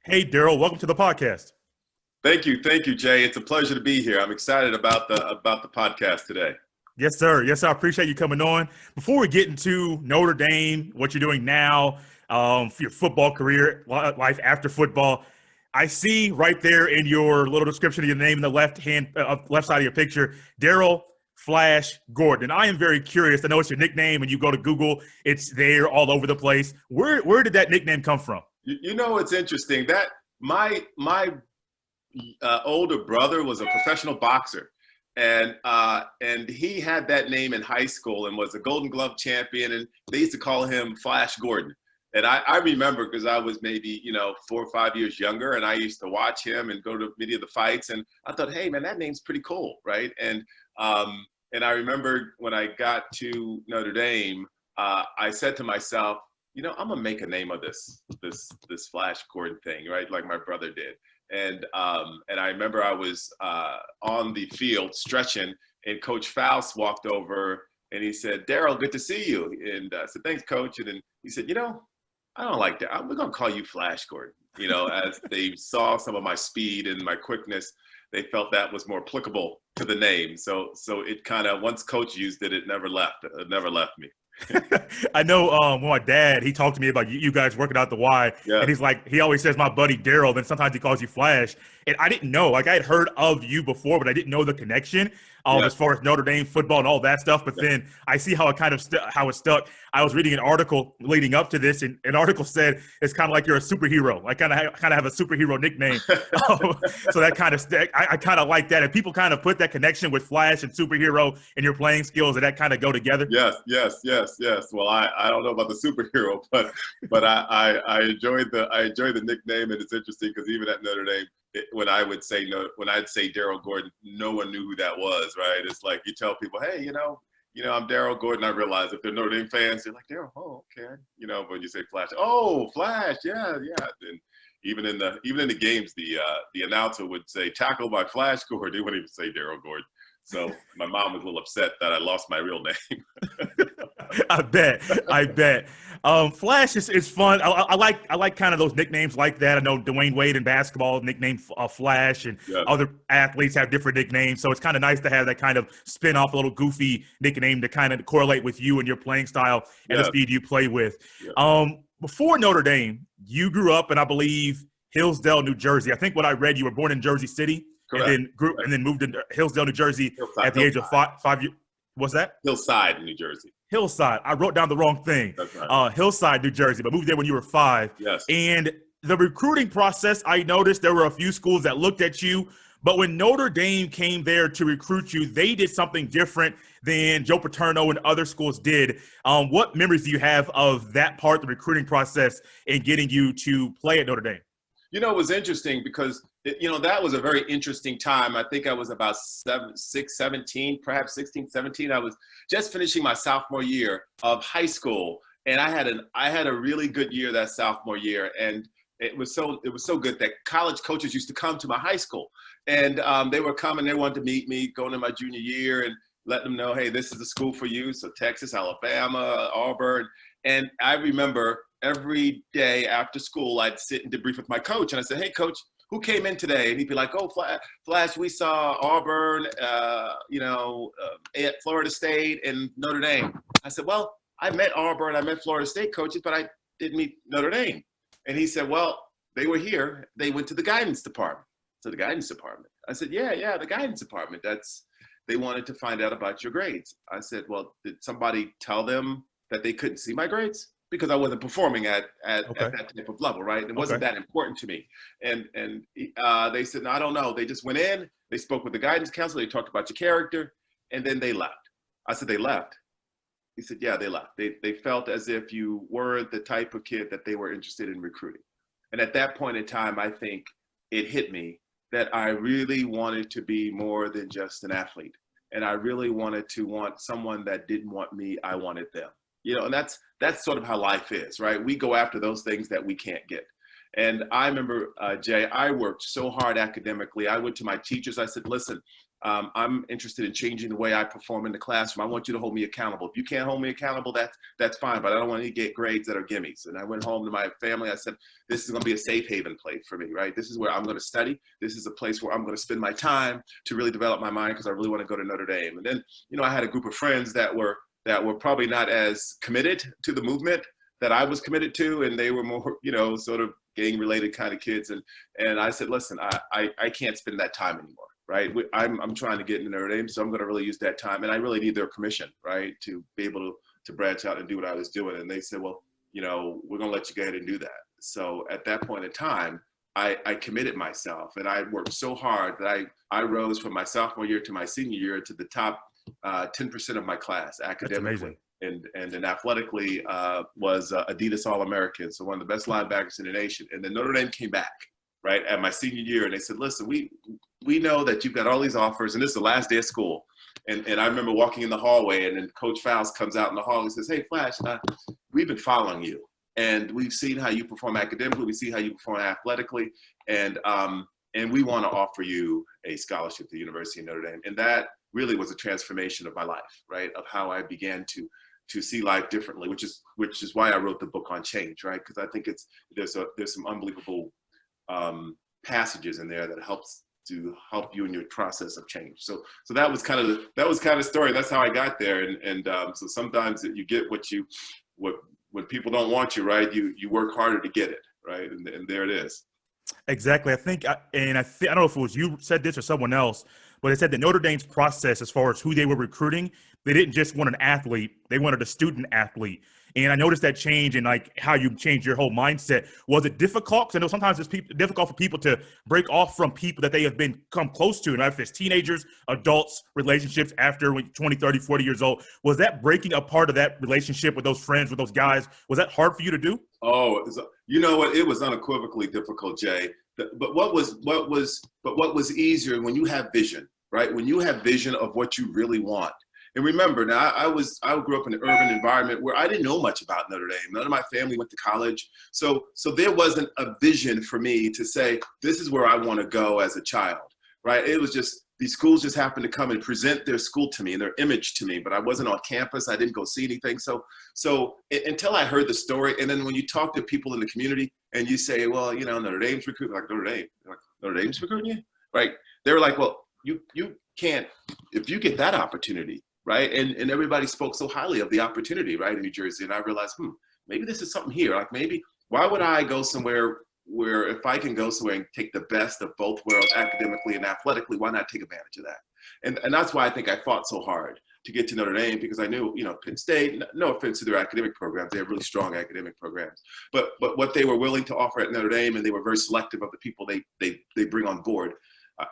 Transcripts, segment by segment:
Hey, Darrell, welcome to the podcast. Thank you, Jay. It's a pleasure to be here. I'm excited about the podcast today. Yes, sir. Yes, sir. I appreciate you coming on. Before we get into Notre Dame, what you're doing now, for your football career, life after football, I see right there in your little description of your name in the left side of your picture, Darrell Flash Gordon. And I am very curious. I know it's your nickname, and you go to Google, it's there all over the place. Where did that nickname come from? It's interesting that my older brother was a professional boxer, and he had that name in high school and was a Golden Glove champion, and they used to call him Flash Gordon. And I remember because I was maybe 4 or 5 years younger, and I used to watch him and go to many of the fights, and I thought, hey man, that name's pretty cool, right? And I remember when I got to Notre Dame, I said to myself, I'm gonna make a name of this Flash Gordon thing, right? Like my brother did. And I remember I was on the field stretching, and Coach Faust walked over and he said, "Darrell, good to see you." And I said, "Thanks, Coach." And then he said, "I don't like that. We're gonna call you Flash Gordon." As they saw some of my speed and my quickness, they felt that was more applicable to the name. So it kind of, once Coach used it, it never left. It never left me. I know when my dad, he talked to me about you guys working out the Y, Yeah. and he's like, he always says my buddy Darrell, then sometimes he calls you Flash. And I didn't know, like I had heard of you before, but I didn't know the connection Yeah. as far as Notre Dame football and all that stuff. But Yeah. then I see how it kind of how it stuck. I was reading an article leading up to this, and an article said it's kind of like you're a superhero. I kind of have a superhero nickname, so that kind of I kind of like that. And people kind of put that connection with Flash and superhero and your playing skills, and that kind of go together. Yes. Well, I don't know about the superhero, but I enjoyed the nickname, and it's interesting because even at Notre Dame, when I'd say Darrell Gordon, no one knew who that was, right? It's like you tell people, hey, I'm Darrell Gordon. I realize if they're Notre Dame fans, they're like, Darrell, oh, okay. But when you say Flash, oh, Flash, yeah. And even in the games, the announcer would say, tackle by Flash Gordon. He wouldn't even say Darrell Gordon. So my mom was a little upset that I lost my real name. I bet. Flash is fun. I like kind of those nicknames like that. I know Dwayne Wade in basketball nicknamed Flash, and Yeah. other athletes have different nicknames. So it's kind of nice to have that kind of spin off, a little goofy nickname to kind of correlate with you and your playing style and the Yeah. speed you play with. Yeah. Before Notre Dame, you grew up in, I believe, Hillsdale, New Jersey. I think what I read, you were born in Jersey City. Correct. And then moved to Hillsdale, New Jersey at the age of Hillside. 5 years. What's that? Hillside, New Jersey. Hillside. I wrote down the wrong thing. That's right. Hillside, New Jersey, but moved there when you were 5. Yes. And the recruiting process, I noticed there were a few schools that looked at you, but when Notre Dame came there to recruit you, they did something different than Joe Paterno and other schools did. What memories do you have of that part, the recruiting process, and getting you to play at Notre Dame? It was interesting because, that was a very interesting time. I think I was about 17, perhaps 16, 17. I was just finishing my sophomore year of high school. And I had a really good year that sophomore year. And it was so good that college coaches used to come to my high school. And they were coming, they wanted to meet me going into my junior year and let them know, hey, this is the school for you. So Texas, Alabama, Auburn. And I remember every day after school, I'd sit and debrief with my coach. And I said, hey, coach, who came in today? And he'd be like, oh, Flash, we saw Auburn, at Florida State and Notre Dame. I said, well, I met Auburn, I met Florida State coaches, but I didn't meet Notre Dame. And he said, well, they were here. They went to the guidance department. So the guidance department. I said, yeah, the guidance department. They wanted to find out about your grades. I said, well, did somebody tell them that they couldn't see my grades? Because I wasn't performing at that type of level, right? It wasn't that important to me. And they said, no, I don't know. They just went in, they spoke with the guidance counselor, they talked about your character, and then they left. I said, they left? He said, yeah, they left. They felt as if you weren't the type of kid that they were interested in recruiting. And at that point in time, I think it hit me that I really wanted to be more than just an athlete. And I really wanted to want someone that didn't want me, I wanted them. And that's sort of how life is, right? We go after those things that we can't get. And I remember, Jay, I worked so hard academically. I went to my teachers. I said, listen, I'm interested in changing the way I perform in the classroom. I want you to hold me accountable. If you can't hold me accountable, that's fine, but I don't want you to get grades that are gimmies. And I went home to my family. I said, this is going to be a safe haven place for me, right? This is where I'm going to study. This is a place where I'm going to spend my time to really develop my mind because I really want to go to Notre Dame. And then, I had a group of friends that were probably not as committed to the movement that I was committed to, and they were more, sort of gang-related kind of kids. And I said, listen, I can't spend that time anymore, right? I'm trying to get into Notre Dame, so I'm going to really use that time, and I really need their permission, right, to be able to branch out and do what I was doing. And they said, well, we're going to let you go ahead and do that. So at that point in time, I committed myself, and I worked so hard that I rose from my sophomore year to my senior year to the top 10% of my class academically. And then athletically was Adidas All-American, so one of the best linebackers in the nation. And then Notre Dame came back, right, at my senior year, and they said, listen, we know that you've got all these offers, and this is the last day of school. And I remember walking in the hallway, and then Coach Fowles comes out in the hall and says, hey, Flash, we've been following you, and we've seen how you perform academically, we see how you perform athletically, and we want to offer you a scholarship to the University of Notre Dame. And that really was a transformation of my life, right, of how I began to see life differently, which is why I wrote the book on change, right? Because I think there's some unbelievable passages in there that help you in your process of change. So that was kind of the story. That's how I got there. And so sometimes you get when people don't want you, right? You work harder to get it, right? And there it is. Exactly. I don't know if it was you said this or someone else, but it said that Notre Dame's process as far as who they were recruiting, they didn't just want an athlete, they wanted a student athlete. And I noticed that change in like how you changed your whole mindset. Was it difficult? Because I know sometimes it's difficult for people to break off from people that they have come close to. And if it's teenagers, adults, relationships after 20, 30, 40 years old, was that breaking a part of that relationship with those friends, with those guys? Was that hard for you to do? Oh, you know what? It was unequivocally difficult, Jay. But what was easier when you have vision, right? When you have vision of what you really want. And remember, now I grew up in an urban environment where I didn't know much about Notre Dame. None of my family went to college. So there wasn't a vision for me to say, this is where I want to go as a child, right? It was just, these schools just happened to come and present their school to me and their image to me, but I wasn't on campus. I didn't go see anything. So until I heard the story, and then when you talk to people in the community and you say, well, Notre Dame's recruiting, like Notre Dame's recruiting you, right? They were like, well, you can't, if you get that opportunity, right? And everybody spoke so highly of the opportunity, right, in New Jersey. And I realized, maybe this is something here. Like maybe, why would I go somewhere where if I can go somewhere and take the best of both worlds academically and athletically, why not take advantage of that? And that's why I think I fought so hard to get to Notre Dame, because I knew, Penn State, no offense to their academic programs, they have really strong academic programs, but what they were willing to offer at Notre Dame, and they were very selective of the people they bring on board.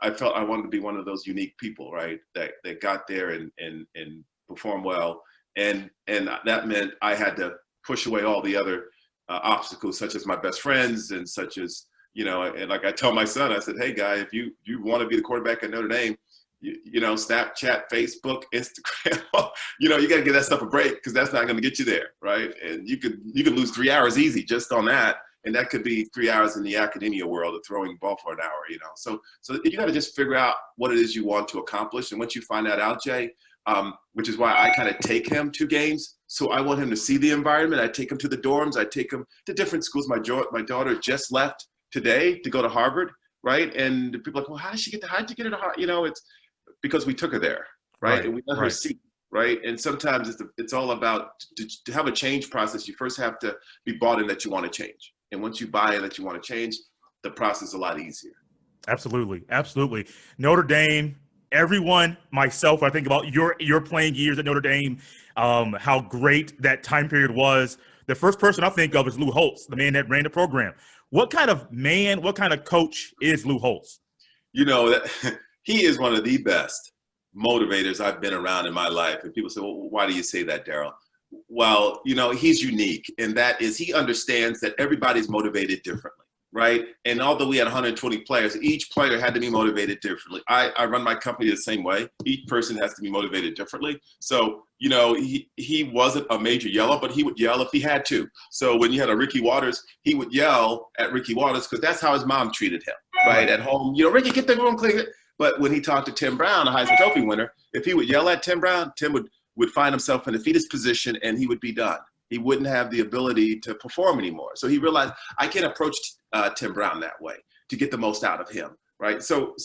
I felt I wanted to be one of those unique people, right, that got there and performed well. And that meant I had to push away all the other obstacles, such as my best friends and such as, and like I tell my son, I said, hey, guy, if you want to be the quarterback at Notre Dame, Snapchat, Facebook, Instagram, you got to give that stuff a break, because that's not going to get you there, right? And you could lose 3 hours easy just on that. And that could be 3 hours in the academia world of throwing ball for an hour, So you got to just figure out what it is you want to accomplish. And once you find that out, Jay, which is why I kind of take him to games. So I want him to see the environment. I take him to the dorms. I take him to different schools. My daughter just left today to go to Harvard, right? And people are like, well, how'd you get her to Harvard? It's because we took her there, right? And we let her see. Right. And sometimes it's all about to have a change process. You first have to be bought in that you want to change. And once you buy in that you want to change, the process is a lot easier. Absolutely. Absolutely. Notre Dame, everyone, myself, I think about your playing years at Notre Dame, how great that time period was. The first person I think of is Lou Holtz, the man that ran the program. What kind of man, what kind of coach is Lou Holtz? He is one of the best motivators I've been around in my life. And people say, well, why do you say that, Darrell? Well, he's unique, and that is he understands that everybody's motivated differently, right? And although we had 120 players, each player had to be motivated differently. I run my company the same way. Each person has to be motivated differently. So, he wasn't a major yeller, but he would yell if he had to. So when you had a Ricky Waters, he would yell at Ricky Waters because that's how his mom treated him, right? At home, Ricky, get the room clean. But when he talked to Tim Brown, a Heisman Trophy winner, if he would yell at Tim Brown, Tim would find himself in the fetus position and he would be done. He wouldn't have the ability to perform anymore. So he realized, I can't approach Tim Brown that way to get the most out of him, right? So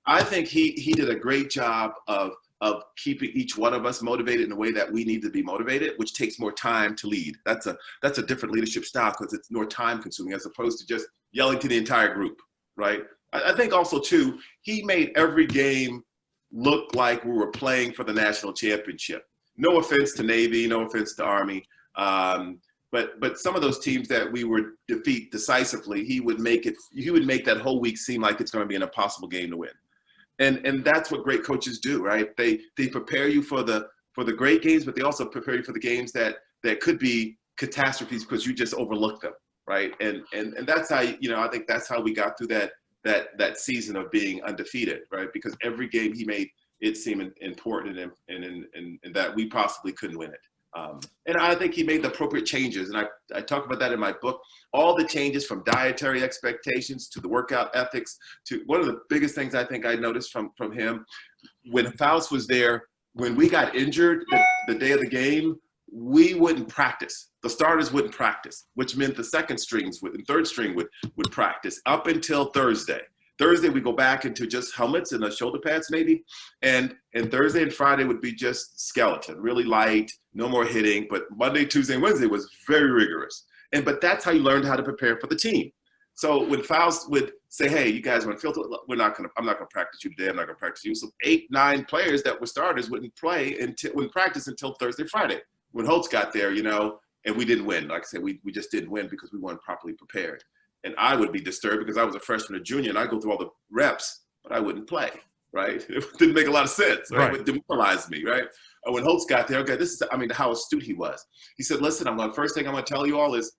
I think he did a great job of keeping each one of us motivated in the way that we need to be motivated, which takes more time to lead. That's a different leadership style because it's more time consuming as opposed to just yelling to the entire group, right? I think also too, he made every game look like we were playing for the national championship. No offense to Navy, no offense to Army. But some of those teams that we would defeat decisively, he would make that whole week seem like it's going to be an impossible game to win. And that's what great coaches do, right? They prepare you for the great games, but they also prepare you for the games that could be catastrophes because you just overlooked them, right? And that's how, I think that's how we got through that season of being undefeated, right? Because every game he made it seem important and that we possibly couldn't win it. And I think he made the appropriate changes. And I talk about that in my book, all the changes from dietary expectations to the workout ethics to one of the biggest things I think I noticed from him when Faust was there, when we got injured the day of the game, we wouldn't practice. The starters wouldn't practice, which meant the second strings and third string would practice up until Thursday. Thursday, we go back into just helmets and shoulder pads maybe. And Thursday and Friday would be just skeleton, really light, no more hitting. But Monday, Tuesday, and Wednesday was very rigorous. But that's how you learned how to prepare for the team. So when Faust would say, hey, you guys want to field, I'm not going to practice you today. I'm not going to practice you. So 8, 9 players that were starters wouldn't practice until Thursday, Friday. When Holtz got there, and we didn't win. Like I said, we just didn't win because we weren't properly prepared. And I would be disturbed because I was a freshman or junior and I go through all the reps, but I wouldn't play, right? It didn't make a lot of sense, right? It would demoralize me, right? When Holtz got there, okay, how astute he was. He said, listen, first thing I'm going to tell you all is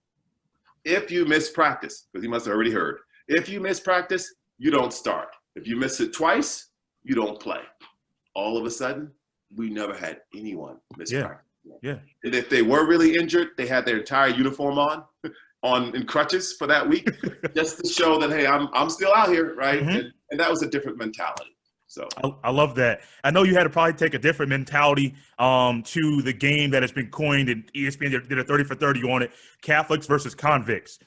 if you miss practice, because he must have already heard, if you miss practice, you don't start. If you miss it twice, you don't play. All of a sudden, we never had anyone miss practice. Yeah. And if they were really injured, they had their entire uniform in crutches for that week, just to show that, hey, I'm still out here, right? Mm-hmm. And that was a different mentality. So I love that. I know you had to probably take a different mentality to the game that has been coined, and ESPN did a 30 for 30 on it, Catholics versus convicts.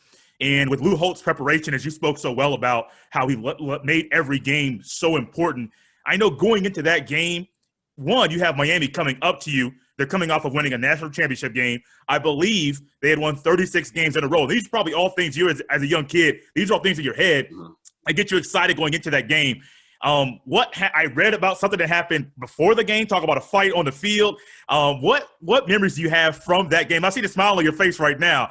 And with Lou Holtz's preparation, as you spoke so well about how he made every game so important, I know going into that game, one, you have Miami coming up to you. They're coming off of winning a national championship game. I believe they had won 36 games in a row. These are probably all things you, as a young kid, these are all things in your head that get you excited going into that game. I read about something that happened before the game, talk about a fight on the field. What memories do you have from that game? I see the smile on your face right now.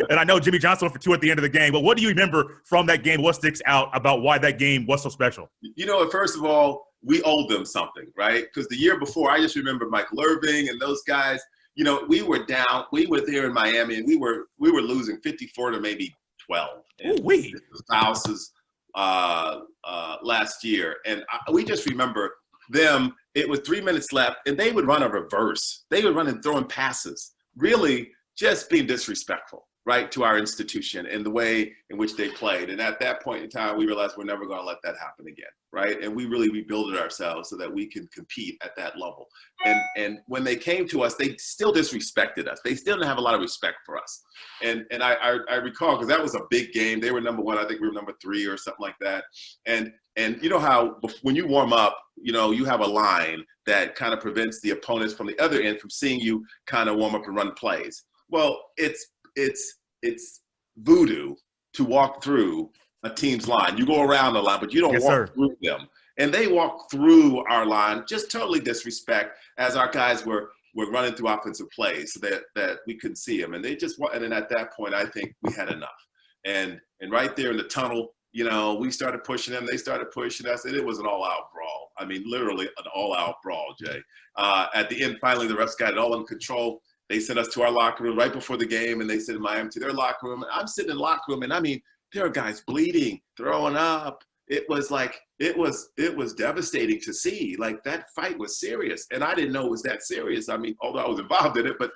And I know Jimmy Johnson went for 2 at the end of the game, but what do you remember from that game? What sticks out about why that game was so special? First of all, we owed them something, right? Because the year before, I just remember Michael Irving and those guys. We were down. We were there in Miami, and we were losing 54 to maybe 12. And this was Faust's last year, and we just remember them. It was 3 minutes left, and they would run a reverse. They would run and throwing passes, really just being disrespectful, right, to our institution and the way in which they played. And at that point in time, we realized we're never going to let that happen again, right? And we really rebuilt ourselves so that we can compete at that level. And when they came to us, they still disrespected us. They still didn't have a lot of respect for us. And I recall, because that was a big game. They were number 1. I think we were number 3 or something like that. And you know how when you warm up, you have a line that kind of prevents the opponents from the other end from seeing you kind of warm up and run plays. Well, it's voodoo to walk through a team's line. You go around the line, but you don't walk through them. And they walk through our line, just totally disrespect, as our guys were running through offensive plays so that we couldn't see them. And and then at that point, I think we had enough. And right there in the tunnel, we started pushing them. They started pushing us, and it was an all-out brawl. I mean, literally an all-out brawl, Jay. At the end, finally, the refs got it all in control. They sent us to our locker room right before the game, and they sent Miami to their locker room. I'm sitting in the locker room, and I mean, there are guys bleeding, throwing up. It was devastating to see. Like, that fight was serious, and I didn't know it was that serious. I mean, although I was involved in it, but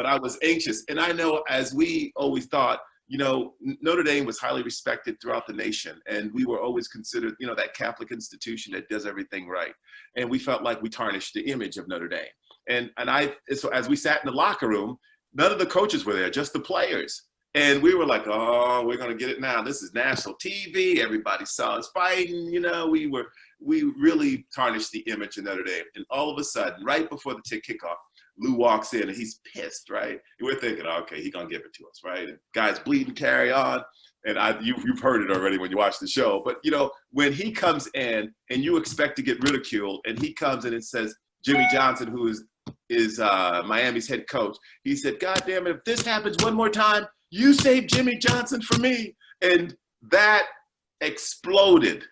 I was anxious. And I know, as we always thought, Notre Dame was highly respected throughout the nation, and we were always considered, that Catholic institution that does everything right. And we felt like we tarnished the image of Notre Dame. So as we sat in the locker room, none of the coaches were there, just the players. And we were like, oh, we're going to get it now. This is national TV. Everybody saw us fighting. We really tarnished the image of Notre Dame. And all of a sudden, right before the kickoff, Lou walks in and he's pissed, right? And we're thinking, okay, he's going to give it to us, right? And guys bleeding, carry on. And you've heard it already when you watch the show. But, when he comes in and you expect to get ridiculed, and he comes in and says, Jimmy Johnson, who is Miami's head coach, he said, God damn it, if this happens one more time, you save Jimmy Johnson for me. And that exploded.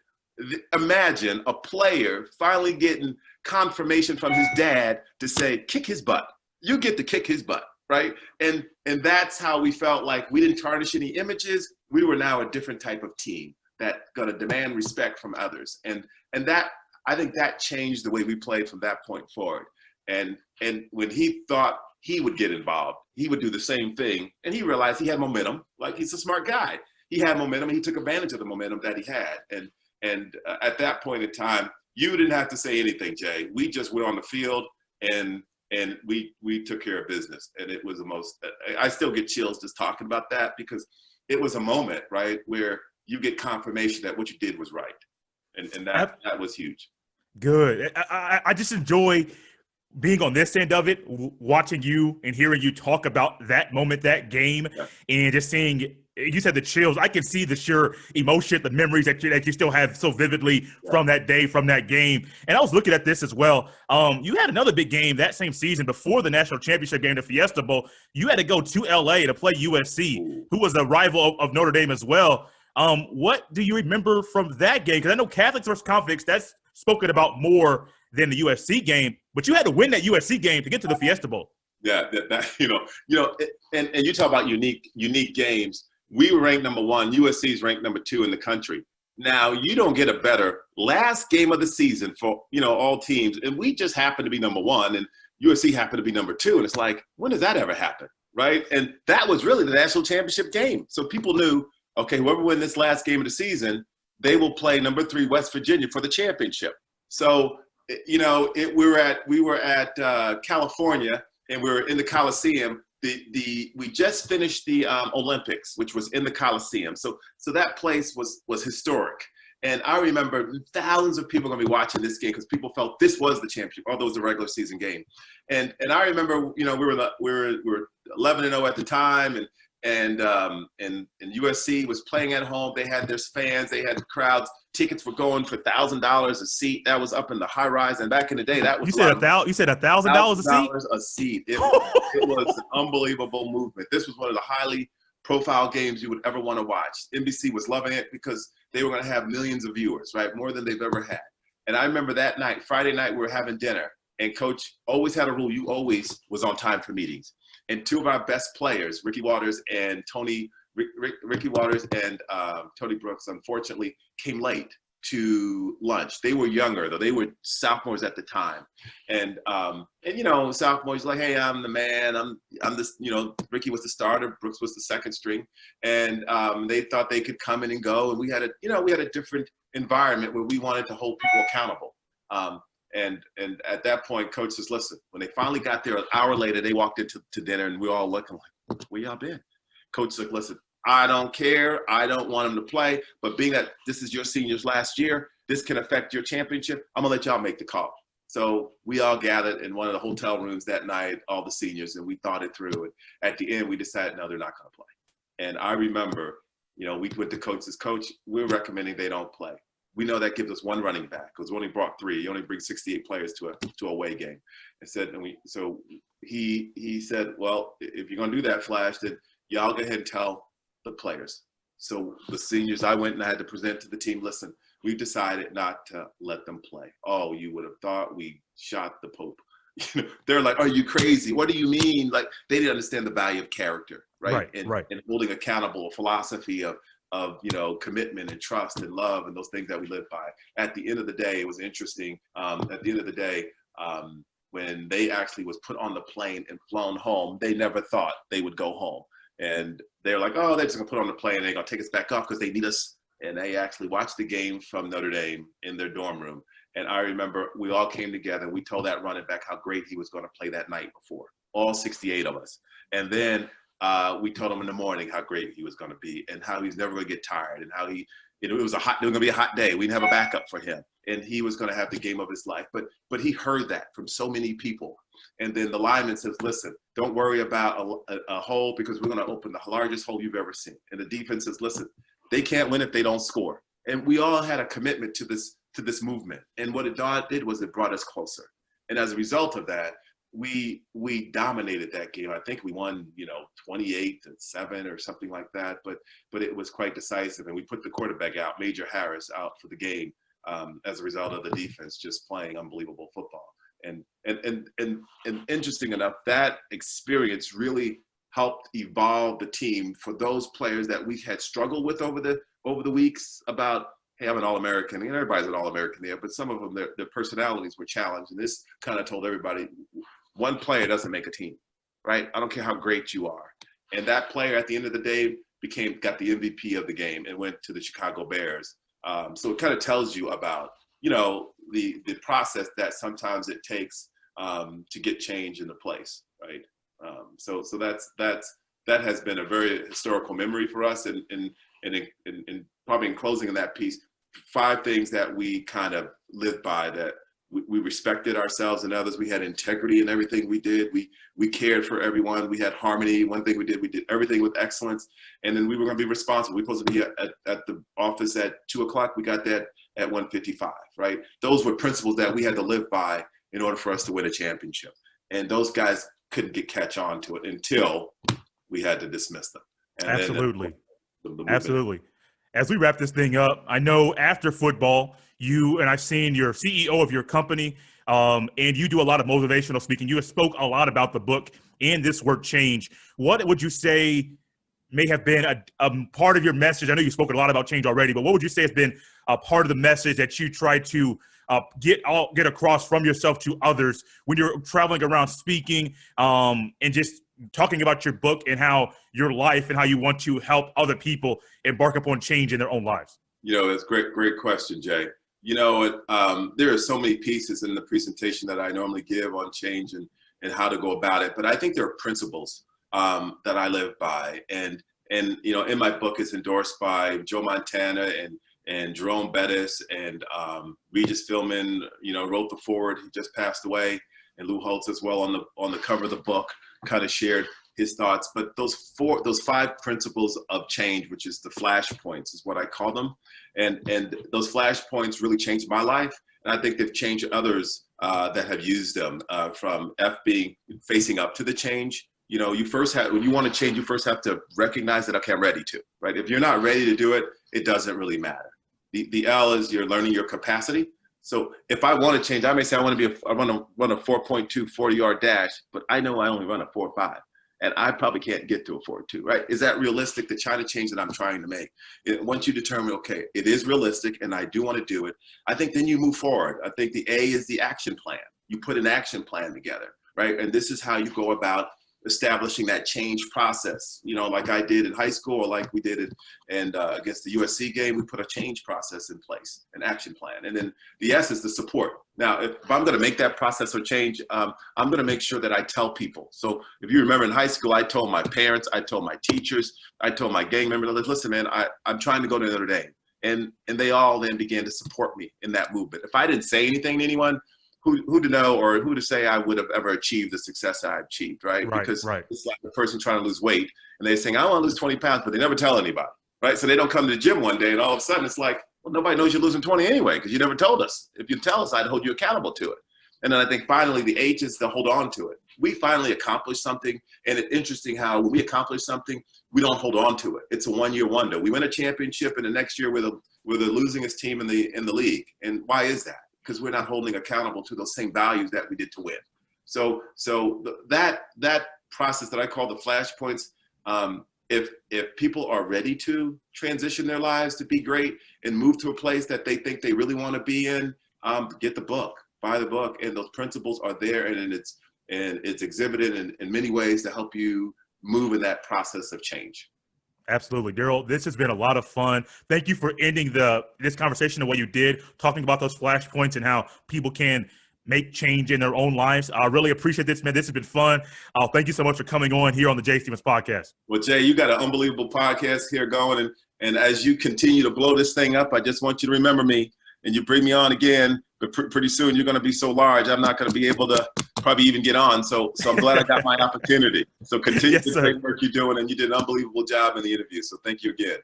Imagine a player finally getting confirmation from his dad to say, kick his butt. You get to kick his butt, right? And that's how we felt like we didn't tarnish any images. We were now a different type of team that going to demand respect from others. And that, I think that changed the way we played from that point forward. And when he thought he would get involved, he would do the same thing. And he realized he had momentum. Like, he's a smart guy. He had momentum. He took advantage of the momentum that he had. And at that point in time, you didn't have to say anything, Jay. We just went on the field and we took care of business. And it was the most, I still get chills just talking about that, because it was a moment, right, where you get confirmation that what you did was right. And that was huge. Good. I just enjoy being on this end of it, watching you and hearing you talk about that moment, that game, and just seeing, you said the chills. I can see the sheer emotion, the memories that you still have so vividly from that day, from that game. And I was looking at this as well. You had another big game that same season before the national championship game, the Fiesta Bowl. You had to go to LA to play USC, who was a rival of Notre Dame as well. What do you remember from that game? Because I know Catholics versus Convicts, that's spoken about more than the USC game, but you had to win that USC game to get to the Fiesta Bowl. Yeah, and you talk about unique games. We were ranked number 1. USC is ranked number 2 in the country. Now, you don't get a better last game of the season for, all teams. And we just happened to be number 1, and USC happened to be number 2. And it's like, when does that ever happen, right? And that was really the national championship game. So people knew, okay, whoever wins this last game of the season, they will play number 3 West Virginia for the championship. So, we were at California, and we were in the Coliseum. We just finished the Olympics, which was in the Coliseum. So that place was historic. And I remember thousands of people going to be watching this game because people felt this was the championship, although it was a regular season game. And I remember, we were 11-0 at the time, and USC was playing at home. They had their fans, they had crowds. Tickets were going for $1,000 a seat. That was up in the high rise. And back in the day, that was you said $1,000 a seat. A seat. It was an unbelievable movement. This was one of the highly profile games you would ever want to watch. NBC was loving it because they were going to have millions of viewers, right? More than they've ever had. And I remember that night, Friday night, we were having dinner, and Coach always had a rule. You always was on time for meetings. And 2 of our best players, Ricky Waters and Tony Brooks, unfortunately, came late to lunch. They were younger, though. They were sophomores at the time. And sophomores like, hey, I'm the man. I'm this, Ricky was the starter. Brooks was the second string. And they thought they could come in and go. And we had a different environment where we wanted to hold people accountable. And at that point, Coach says, listen, when they finally got there an hour later, they walked into dinner, and we all looking like, where y'all been? Coach said, listen, I don't care. I don't want them to play. But being that this is your seniors last year, this can affect your championship. I'm going to let y'all make the call. So we all gathered in one of the hotel rooms that night, all the seniors, and we thought it through. And at the end, we decided, no, they're not going to play. And I remember, we went to Coach, says, Coach, we're recommending they don't play. We know that gives us 1 running back because we only brought 3. You only bring 68 players to a away game. He said, well, if you're going to do that, Flash, then y'all go ahead and tell the players. So the seniors, I went and I had to present to the team, listen, we've decided not to let them play. Oh, you would have thought we shot the Pope. They're like, are you crazy? What do you mean? Like, they didn't understand the value of character, right? And holding accountable, a philosophy of commitment and trust and love and those things that we live by. At the end of the day, it was interesting. At the end of the day, when they actually was put on the plane and flown home, they never thought they would go home. And they're like, oh, they're just gonna put on the plane and they're gonna take us back off because they need us. And they actually watched the game from Notre Dame in their dorm room. And I remember we all came together and we told that running back how great he was going to play that night before, all 68 of us. And then we told him in the morning how great he was going to be and how he's never going to get tired and how he, it was going to be a hot day. We didn't have a backup for him and he was going to have the game of his life. But he heard that from so many people. And then the lineman says, listen, don't worry about a hole because we're going to open the largest hole you've ever seen. And the defense says, listen, they can't win if they don't score. And we all had a commitment to this movement. And what it did was it brought us closer. And as a result of that, we dominated that game. I think we won, 28-7 or something like that. But it was quite decisive. And we put the quarterback out, Major Harris, out for the game as a result of the defense just playing unbelievable football. And interesting enough, that experience really helped evolve the team for those players that we had struggled with over the weeks about, hey, I'm an All-American. And everybody's an All-American there, but some of them, their personalities were challenged. And this kind of told everybody, one player doesn't make a team, right? I don't care how great you are. And that player at the end of the day got the MVP of the game and went to the Chicago Bears. So it kind of tells you about, the process that sometimes it takes to get change into place, right? So that has been a very historical memory for us, and probably in closing in that piece, 5 things that we kind of lived by, that we respected ourselves and others. We had integrity in everything we did. We cared for everyone. We had harmony. One thing we did everything with excellence, and then we were going to be responsible. We were supposed to be at the office at 2:00. We got that at 1:55, right? Those were principles that we had to live by in order for us to win a championship. And those guys couldn't catch on to it until we had to dismiss them. And Absolutely. The Absolutely. As we wrap this thing up, I know after football, and I've seen you're CEO of your company, and you do a lot of motivational speaking. You have spoke a lot about the book and this word change. What would you say may have been a part of your message? I know you spoke a lot about change already, but what would you say has been a part of the message that you try to get across from yourself to others when you're traveling around speaking, and just talking about your book and how your life and how you want to help other people embark upon change in their own lives? That's great question, Jay. There are so many pieces in the presentation that I normally give on change and how to go about it, but I think there are principles that I live by, and in my book is endorsed by Joe Montana and Jerome Bettis and Regis Philbin. Wrote the foreword. He just passed away, and Lou Holtz as well on the cover of the book kind of shared his thoughts. But those 5 principles of change, which is the flashpoints, is what I call them, and those flashpoints really changed my life, and I think they've changed others that have used them. From being facing up to the change. When you want to change, you first have to recognize that, okay, I'm ready to, right? If you're not ready to do it, it doesn't really matter. The L is you're learning your capacity. So if I want to change, I may say I want to run a 4.2 40-yard dash, but I know I only run a 4.5, and I probably can't get to a 4.2, right? Is that realistic? The China change that I'm trying to make. Once you determine, okay, it is realistic and I do want to do it, I think then you move forward. I think the A is the action plan. You put an action plan together, right? And this is how you go about establishing that change process, like I did in high school, or like we did it against the USC game. We put a change process in place, an action plan. And then the S is the support. Now, if I'm going to make that process or change, I'm going to make sure that I tell people. So if you remember in high school, I told my parents, I told my teachers, I told my gang members, listen, man, I'm trying to go to Notre Dame. And they all then began to support me in that movement. If I didn't say anything to anyone, who to know or who to say I would have ever achieved the success I achieved, right? Because it's like the person trying to lose weight and they're saying, I want to lose 20 pounds, but they never tell anybody, right? So they don't come to the gym one day and all of a sudden it's like, well, nobody knows you're losing 20 anyway because you never told us. If you tell us, I'd hold you accountable to it. And then I think finally the H is to hold on to it. We finally accomplished something, and it's interesting how when we accomplish something, we don't hold on to it. It's a one-year wonder. We win a championship, and the next year we're the losingest team in the league. And why is that? Because we're not holding accountable to those same values that we did to win. So that process that I call the flashpoints, if people are ready to transition their lives to be great and move to a place that they think they really want to be in, get the book, buy the book, and those principles are there, and it's exhibited in many ways to help you move in that process of change. Absolutely. Darrell, this has been a lot of fun. Thank you for ending this conversation the way you did, talking about those flashpoints and how people can make change in their own lives. I really appreciate this, man. This has been fun. Thank you so much for coming on here on the Jay Stevens podcast. Well, Jay, you got an unbelievable podcast here going. And as you continue to blow this thing up, I just want you to remember me and you bring me on again. But pretty soon you're going to be so large, I'm not going to be able to probably even get on. So I'm glad I got my opportunity. So continue the great work you're doing. And you did an unbelievable job in the interview. So thank you again.